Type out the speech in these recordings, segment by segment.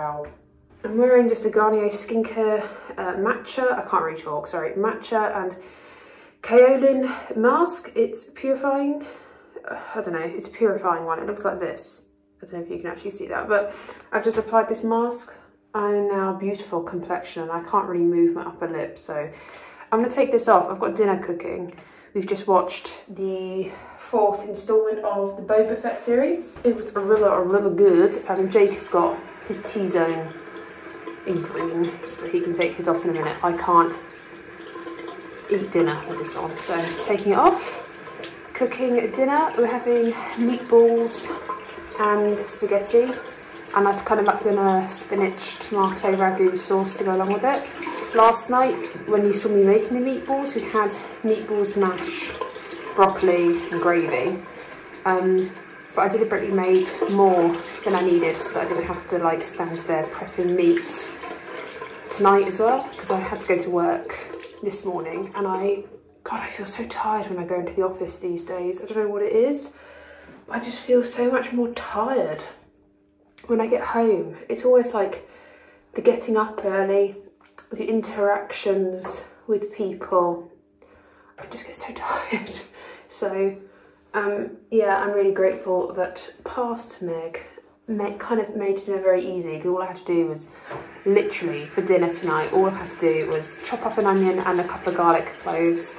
Ciao. I'm wearing just a Garnier Skincare matcha, I can't really talk, sorry, matcha and kaolin mask. It's purifying, I don't know, it's a purifying one. It looks like this. I don't know if you can actually see that, but I've just applied this mask. I'm now beautiful complexion and I can't really move my upper lip, so I'm gonna take this off. I've got dinner cooking. We've just watched the 4th instalment of the Boba Fett series. It was really good, and Jake has got his T-zone in green, so he can take his off in a minute. I can't eat dinner with this on, so I'm just taking it off. Cooking dinner, we're having meatballs and spaghetti, and I've kind of wrapped in a spinach tomato ragu sauce to go along with it. Last night, when you saw me making the meatballs, we had meatballs, mash, broccoli and gravy. But I deliberately made more than I needed so that I didn't have to like stand there prepping meat tonight as well, because I had to go to work this morning and God, I feel so tired when I go into the office these days. I don't know what it is. I just feel so much more tired when I get home. It's always like the getting up early, the interactions with people. I just get so tired. So yeah, I'm really grateful that past Meg kind of made dinner very easy, because all I had to do was literally for dinner tonight, all I had to do was chop up an onion and a couple of garlic cloves,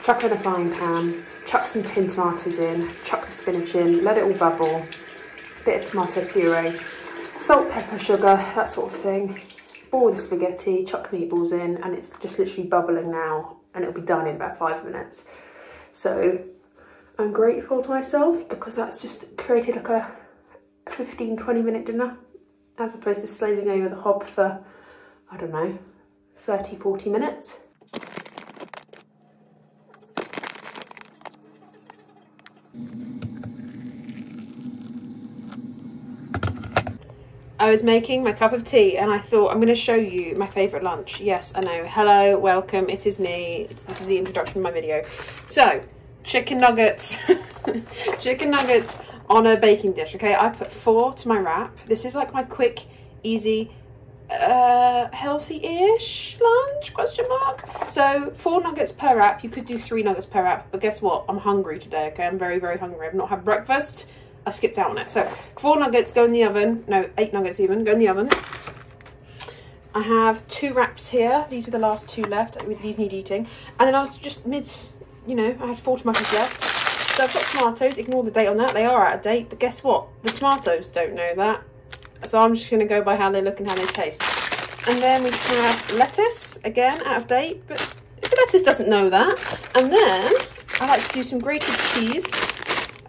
chuck in a frying pan, chuck some tin tomatoes in, chuck the spinach in, let it all bubble, bit of tomato puree, salt, pepper, sugar, that sort of thing. Boil the spaghetti, chuck the meatballs in, and it's just literally bubbling now, and it'll be done in about 5 minutes. So I'm grateful to myself, because that's just created like a 15-20 minute dinner, as opposed to slaving over the hob for, I don't know, 30-40 minutes. I was making my cup of tea and I thought I'm going to show you my favourite lunch. Yes, I know. Hello, welcome. It is me. This is the introduction to my video. So, chicken nuggets. Chicken nuggets on a baking dish, okay? I put 4 to my wrap. This is like my quick, easy, healthy-ish lunch, question mark. So 4 nuggets per wrap. You could do 3 nuggets per wrap, but guess what? I'm hungry today, okay? I'm very, very hungry. I've not had breakfast. I skipped out on it. So 4 nuggets go in the oven. No, 8 nuggets even go in the oven. I have 2 wraps here. These were the last 2 left. These need eating. And then I was just you know, I had 4 tomatoes left. So I've got tomatoes. Ignore the date on that. They are out of date. But guess what? The tomatoes don't know that. So I'm just going to go by how they look and how they taste. And then we have lettuce. Again, out of date. But the lettuce doesn't know that. And then I like to do some grated cheese.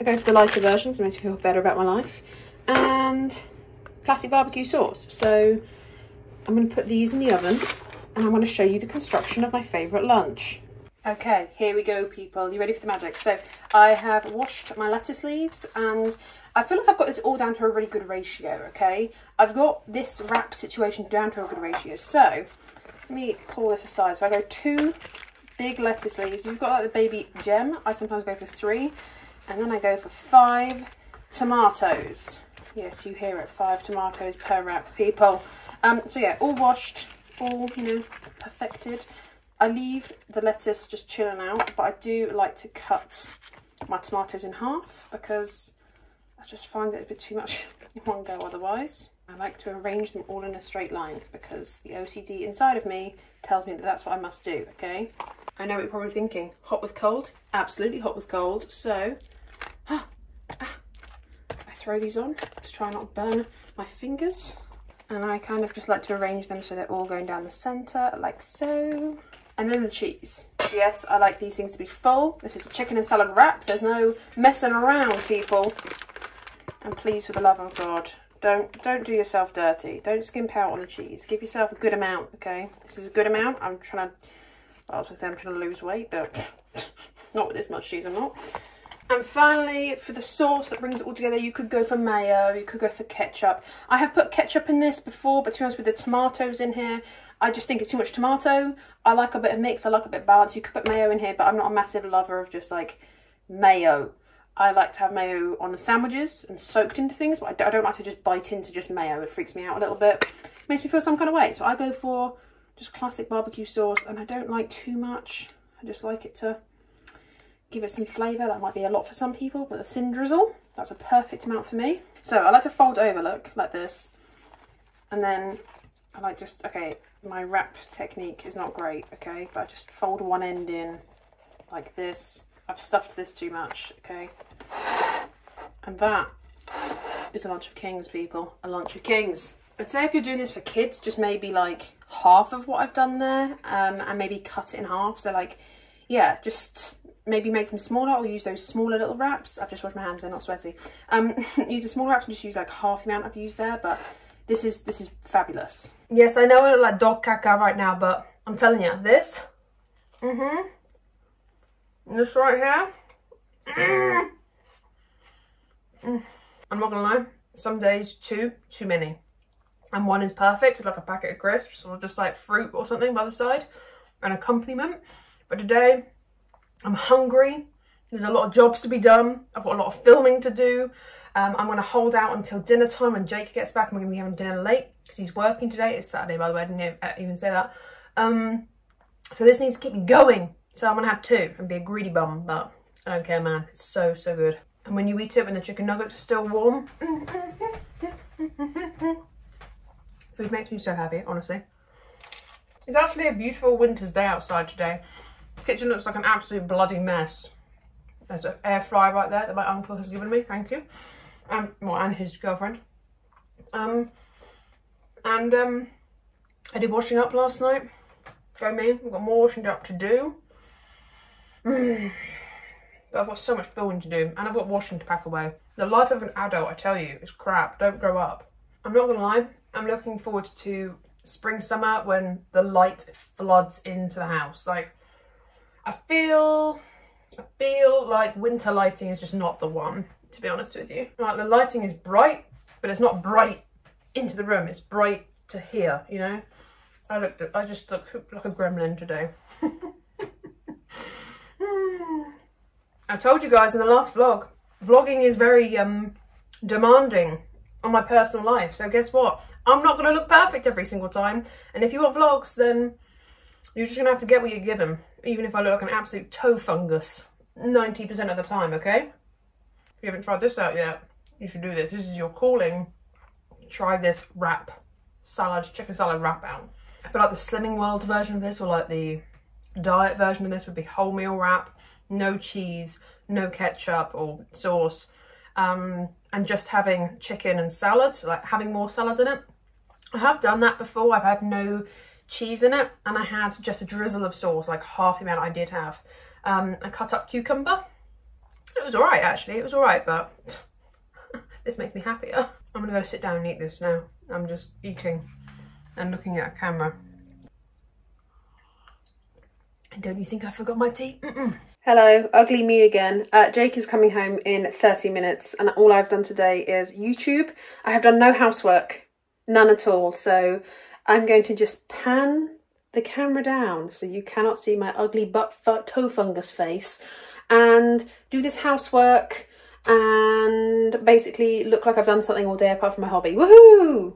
I go for the lighter version because it makes me feel better about my life. And classic barbecue sauce. So I'm going to put these in the oven and I'm going to show you the construction of my favourite lunch. Okay, here we go, people. You ready for the magic? So I have washed my lettuce leaves and I feel like I've got this all down to a really good ratio, okay? I've got this wrap situation down to a good ratio. So let me pull this aside. So I go 2 big lettuce leaves. You've got like the baby gem. I sometimes go for 3. And then I go for 5 tomatoes. Yes, you hear it, 5 tomatoes per wrap, people. So yeah, all washed, all, you know, perfected. I leave the lettuce just chilling out, but I do like to cut my tomatoes in half because I just find it a bit too much in one go otherwise. I like to arrange them all in a straight line because the OCD inside of me tells me that that's what I must do, okay? I know what you're probably thinking, hot with cold? Absolutely hot with cold, so I throw these on to try not burn my fingers. And I kind of just like to arrange them so they're all going down the centre, like so. And then the cheese. Yes, I like these things to be full. This is a chicken and salad wrap. There's no messing around, people. And please, for the love of God, don't do yourself dirty. Don't skimp out on the cheese. Give yourself a good amount, okay? This is a good amount. I'm trying to, well, I was going to say I'm trying to lose weight, but not with this much cheese, I'm not. And finally, for the sauce that brings it all together, you could go for mayo, you could go for ketchup. I have put ketchup in this before, but to be honest with the tomatoes in here, I just think it's too much tomato. I like a bit of mix, I like a bit of balance. You could put mayo in here, but I'm not a massive lover of just like mayo. I like to have mayo on the sandwiches and soaked into things, but I don't like to just bite into just mayo. It freaks me out a little bit. It makes me feel some kind of way. So I go for just classic barbecue sauce, and I don't like too much. I just like it to give it some flavour. That might be a lot for some people, but a thin drizzle, that's a perfect amount for me. So I like to fold over, look, like this. And then I like just, okay, my wrap technique is not great, okay, but I just fold one end in like this. I've stuffed this too much, okay. And that is a lunch of kings, people. A lunch of kings. I'd say if you're doing this for kids, just maybe like half of what I've done there, and maybe cut it in half. So like, yeah, just maybe make them smaller, or use those smaller little wraps. I've just washed my hands, they're not sweaty. Use the smaller wraps and just use like half the amount I've used there, but this is fabulous. Yes, I know I look like dog caca right now, but I'm telling you, this, this right here, I'm not gonna lie, some days too many. And one is perfect with like a packet of crisps or just like fruit or something by the side, an accompaniment. But today, I'm hungry. There's a lot of jobs to be done. I've got a lot of filming to do. I'm going to hold out until dinner time when Jake gets back. I'm going to be having dinner late because he's working today. It's Saturday, by the way. I didn't even say that. So this needs to keep me going. So I'm going to have two and be a greedy bum, but I don't care, man. It's so good. And when you eat it when the chicken nuggets are still warm, food makes me so happy, honestly. It's actually a beautiful winter's day outside today. The kitchen looks like an absolute bloody mess. There's an air fryer right there that my uncle has given me, thank you. Well, and his girlfriend. I did washing up last night. Go me, I've got more washing up to do. But I've got so much filming to do, and I've got washing to pack away. The life of an adult, I tell you, is crap. Don't grow up. I'm not gonna lie, I'm looking forward to spring, summer, when the light floods into the house. Like, I feel like winter lighting is just not the one, to be honest with you. Like, the lighting is bright, but it's not bright into the room. It's bright to here, you know? I just look like a gremlin today. I told you guys in the last vlog, vlogging is very demanding on my personal life. So guess what? I'm not going to look perfect every single time. And if you want vlogs, then you're just going to have to get what you're given. Even if I look like an absolute toe fungus 90% of the time, okay? If you haven't tried this out yet, you should do this. This is your calling. Try this wrap. Chicken salad wrap out. I feel like the Slimming World version of this, or like the diet version of this, would be wholemeal wrap. No cheese, no ketchup or sauce. And just having chicken and salad, like having more salad in it. I have done that before. I've had no cheese in it, and I had just a drizzle of sauce, like half the amount I did have. A cut up cucumber. It was alright, actually. It was alright, but this makes me happier. I'm gonna go sit down and eat this now. I'm just eating and looking at a camera. And don't you think I forgot my tea? Hello, ugly me again. Jake is coming home in 30 minutes, and all I've done today is YouTube. I have done no housework, none at all. So I'm going to just pan the camera down so you cannot see my ugly toe fungus face, and do this housework and basically look like I've done something all day apart from my hobby. Woohoo!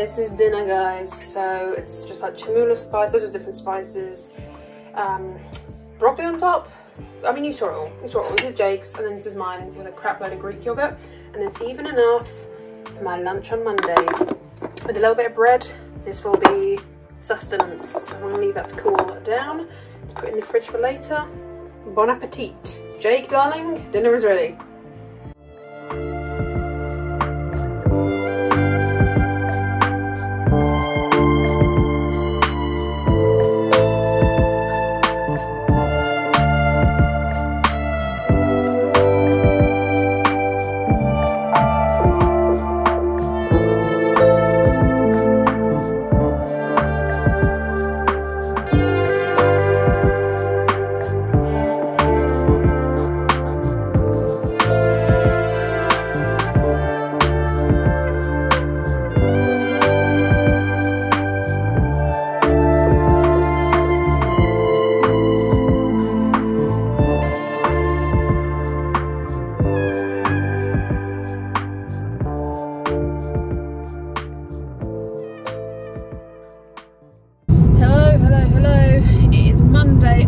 This is dinner, guys. So it's just like chamula spice, loads of different spices, broccoli on top. I mean, you saw it all. You saw it all. This is Jake's, and then this is mine with a crap load of Greek yogurt. And it's even enough for my lunch on Monday. With a little bit of bread, this will be sustenance. So I'm gonna leave that to cool down, to put in the fridge for later. Bon appetit. Jake, darling, dinner is ready.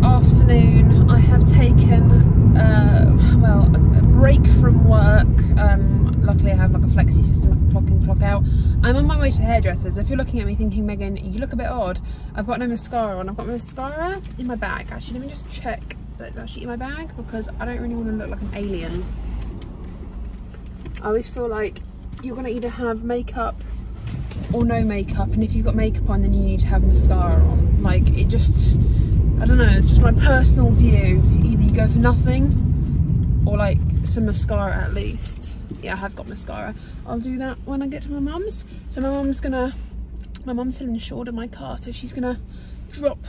Afternoon. I have taken well, a break from work. Luckily I have like a flexi system, I can clock in, clock out. I'm on my way to the hairdressers. If you're looking at me thinking, Megan, you look a bit odd, I've got no mascara on. I've got my mascara in my bag. Actually, let me just check that it's actually in my bag, because I don't really want to look like an alien. I always feel like you're gonna either have makeup or no makeup, and if you've got makeup on, then you need to have mascara on. Like, it just, I don't know, it's just my personal view. Either you go for nothing or like some mascara at least. Yeah, I have got mascara. I'll do that when I get to my mum's. So my mum's still insured in my car, so she's gonna drop,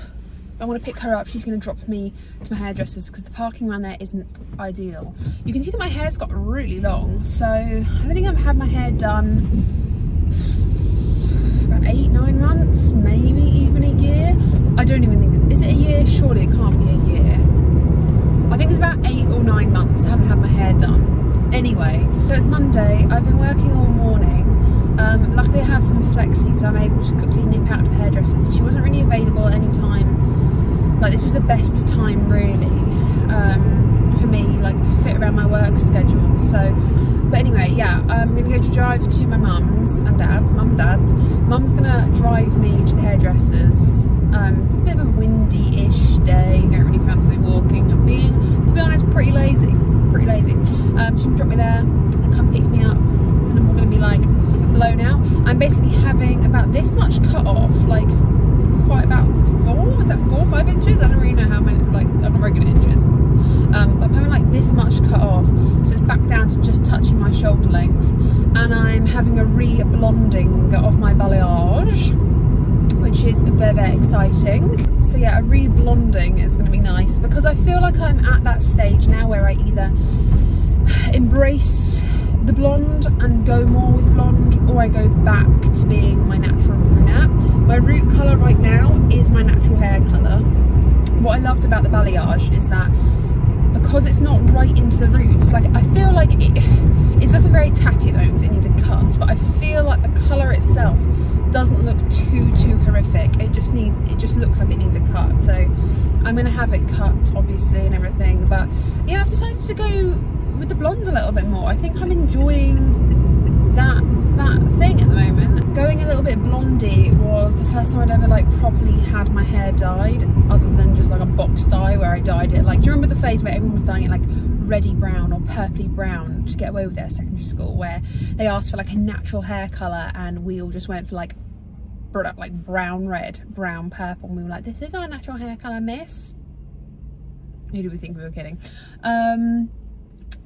I want to pick her up, she's gonna drop me to my hairdressers, because the parking around there isn't ideal. You can see that my hair's got really long, so I don't think I've had my hair done about 8-9 months, maybe even a year. I don't even think this, is it a year? Surely it can't be a year. I think it's about 8 or 9 months I haven't had my hair done. Anyway, so it's Monday, I've been working all morning. Luckily I have some flexi, so I'm able to quickly nip out to the hairdressers. She wasn't really available at any time. Like, this was the best time really for me, like, to fit around my work schedule. So, but anyway, yeah, I'm gonna go to drive to my mum's and dad's, mum and dad's. Mum's gonna drive me to the hairdressers. It's a bit of a windy-ish day, don't really fancy walking. I'm being, to be honest, pretty lazy. She can drop me there and come pick me up, and I'm gonna be like blown out. I'm basically having about this much cut off, like quite about 4, is that 4 or 5 inches? I don't really know how many, like, I'm not very good at inches. But I'm having like this much cut off, so it's back down to just touching my shoulder length, and I'm having a re-blonding of my balayage, which is very, very exciting. So yeah, a re-blonding is going to be nice, because I feel like I'm at that stage now where I either embrace the blonde and go more with blonde, or I go back to being my natural brunette. My root colour right now is my natural hair colour. What I loved about the balayage is that because it's not right into the roots, like, I feel like it's looking very tatty at the moment because it needs a cut, but I feel like the colour itself doesn't look too horrific. It just looks like it needs a cut. So I'm gonna have it cut, obviously, and everything. But yeah, I've decided to go with the blonde a little bit more. I think I'm enjoying that thing at the moment. Going a little bit blondie was the first time I'd ever like properly had my hair dyed, other than just like a box dye where I dyed it. Like, do you remember the phase where everyone was dyeing it like reddy brown or purpley brown to get away with it at secondary school, where they asked for like a natural hair colour and we all just went for like brown red, brown purple, and we were like, this is our natural hair colour, miss. Who do we think we were kidding?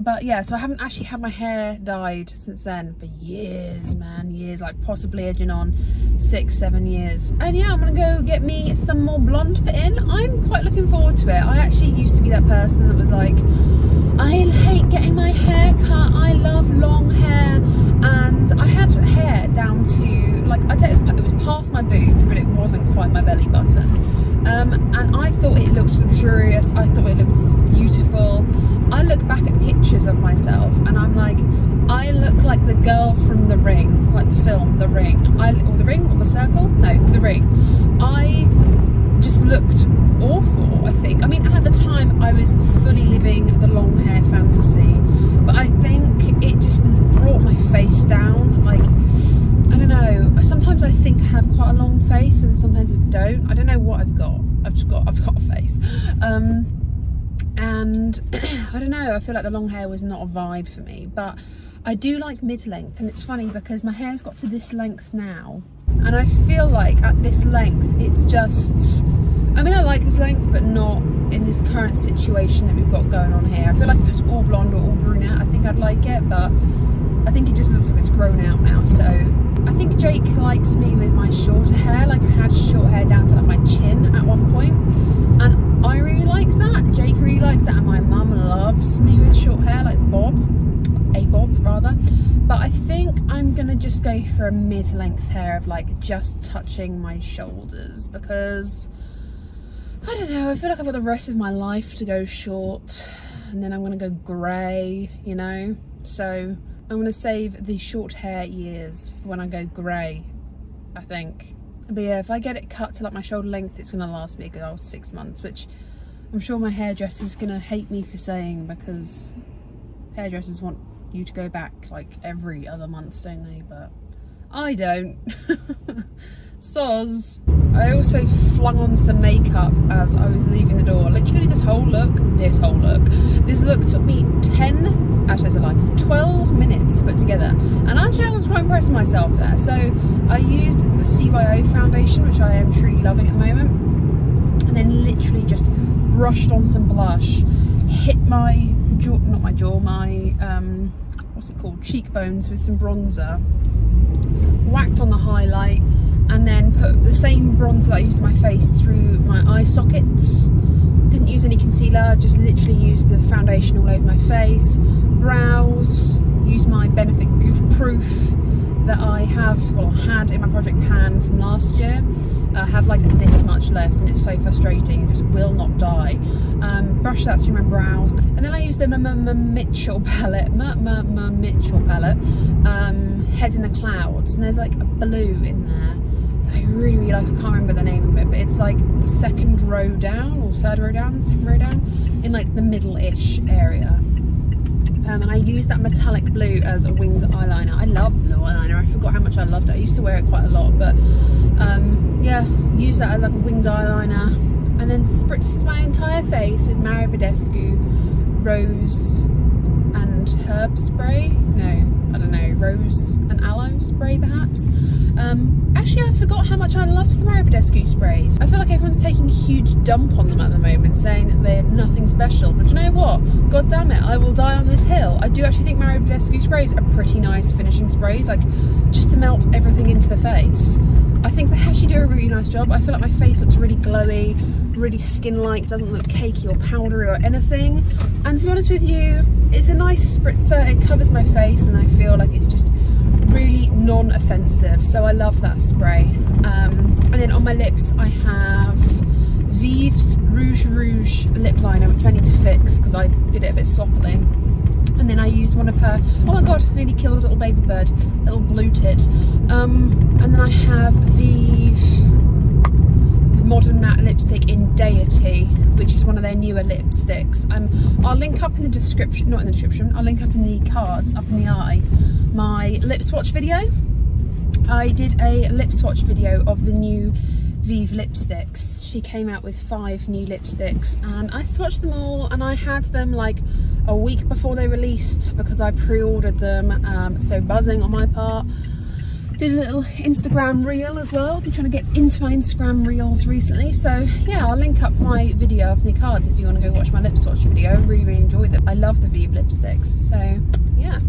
But yeah, so I haven't actually had my hair dyed since then for years, man, years, like possibly edging on 6-7 years. And yeah, I'm gonna go get me some more blonde put in. I'm quite looking forward to it. I actually used to be that person that was like, I hate getting my hair cut, I love long hair. And I had hair down to, like, I'd say it was past my boob, but it wasn't quite my belly button. And I thought it looked luxurious, I thought it looked beautiful. I look back at pictures of myself and I'm like, I look like the girl from The Ring, like the film The Ring, or The Ring or The Circle, no, The Ring, I just looked awful, I think. I mean, at the time I was fully living the long hair fantasy, but I think it just brought my face down. Like, I don't know, sometimes I think I have quite a long face and sometimes I don't. I don't know what I've got. I've got a face. And I don't know, I feel like the long hair was not a vibe for me, but I do like mid-length. And it's funny because my hair's got to this length now, and I feel like at this length it's just, I mean, I like this length, but not in this current situation that we've got going on here. I feel like if it was all blonde or all brunette, I think I'd like it, but I think it just looks like it's grown out now. So I think Jake likes me with my shorter hair. Like, I had short hair down to like my chin at one point, and I really like that. Jake really likes that, and my mum loves me with short hair, like Bob rather. But I think I'm gonna just go for a mid-length hair of like just touching my shoulders, because I don't know, I feel like I've got the rest of my life to go short, and then I'm gonna go grey, you know. So I'm gonna save the short hair years for when I go grey, I think. But yeah, if I get it cut to like my shoulder length, it's gonna last me a good old 6 months, which I'm sure my hairdresser's gonna hate me for saying, because hairdressers want you to go back like every other month, don't they? But I don't. Soz. I also flung on some makeup as I was leaving the door. Literally this look took me 12 minutes to put together, and actually I was quite impressed with myself there. So I used the CYO foundation, which I am truly loving at the moment, and then literally just brushed on some blush, hit my jaw, not my jaw, my what's it called, cheekbones with some bronzer, whacked on the highlight, and then put the same bronzer that I used on my face through my eye sockets. Didn't use any concealer, just literally used the foundation all over my face. Brows, used my Benefit Goof Proof that I have, well, I had in my project pan from last year. I have like this much left, and it's so frustrating, it just will not die. Brush that through my brows, and then I used the Mitchell palette, Head in the Clouds, and there's like a blue in there I really like. I can't remember the name of it, but it's like the second row down, or second row down, in like the middle-ish area. And I used that metallic blue as a winged eyeliner. I love blue eyeliner, I forgot how much I loved it. I used to wear it quite a lot, but yeah, use that as like a winged eyeliner, and then spritzed my entire face with Mario Badescu rose and herb spray. No, I don't know, rose and aloe spray perhaps. Actually, I forgot how much I loved the Mario Badescu sprays. I feel like everyone's taking a huge dump on them at the moment, saying that they're nothing special, but you know what, god damn it, I will die on this hill. I do actually think Mario Badescu sprays are pretty nice finishing sprays, like just to melt everything into the face. I think they actually do a really nice job. I feel like my face looks really glowy, really skin-like, doesn't look cakey or powdery or anything. And to be honest with you, it's a nice spritzer, it covers my face, and I feel like it's just really non-offensive, so I love that spray. And then on my lips I have Vive's Rouge lip liner, which I need to fix because I did it a bit soppily. And then I used one of her, oh my god, I nearly killed a little baby bird, little blue tit. And then I have Vive Modern Matte Lipstick in Deity, which is one of their newer lipsticks. I'll link up in the description, not in the description, I'll link up in the cards, up in the eye, my lip swatch video. I did a lip swatch video of the new Vive lipsticks. She came out with 5 new lipsticks, and I swatched them all, and I had them like a week before they released because I pre-ordered them, so buzzing on my part. Did a little Instagram reel as well. I've been trying to get into my Instagram reels recently, so yeah, I'll link up my video up in the cards if you want to go watch my lip swatch video. I really enjoyed them. I love the Vive lipsticks, so yeah.